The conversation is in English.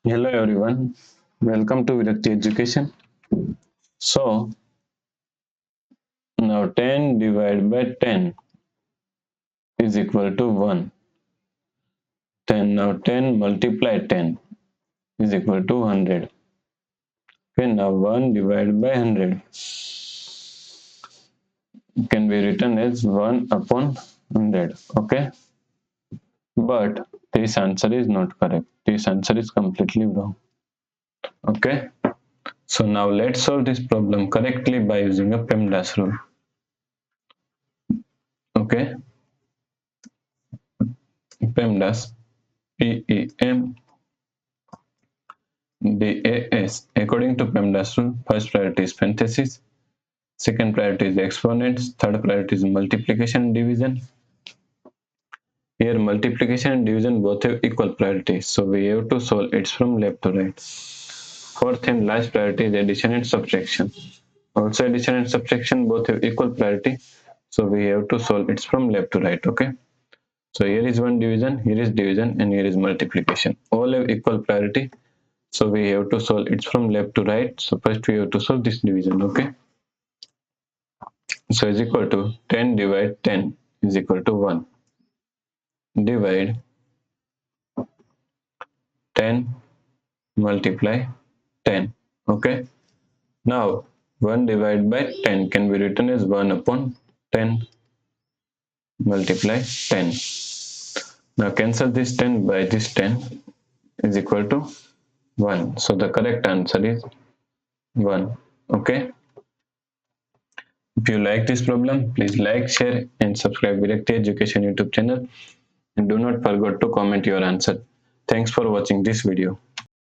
Hello everyone, welcome to Virakti Education. So now 10 divided by 10 is equal to 1. 10 now 10 multiply 10 is equal to 100. Okay, now 1 divided by 100 can be written as 1 upon 100. Okay, but this answer is not correct. This answer is completely wrong. Okay, so now let's solve this problem correctly by using a PEMDAS rule. Okay, PEMDAS, PEM DAS. According to PEMDAS rule, first priority is parentheses, second priority is exponents, third priority is multiplication and division. Here multiplication and division both have equal priority, so we have to solve it from left to right. Fourth and last priority is addition and subtraction. Also addition and subtraction both have equal priority, so we have to solve it from left to right. Okay. So here is one division, here is division, and here is multiplication. All have equal priority. So we have to solve it from left to right. So first we have to solve this division. Okay. So is equal to 10 divide 10 is equal to 1. Divide 10 multiply 10. Okay. Now 1 divided by 10 can be written as 1 upon 10 multiply 10. Now cancel this 10 by this 10 is equal to 1. So the correct answer is 1. Okay. If you like this problem, please like, share and subscribe Virakti Education YouTube channel, and do not forget to comment your answer. Thanks for watching this video.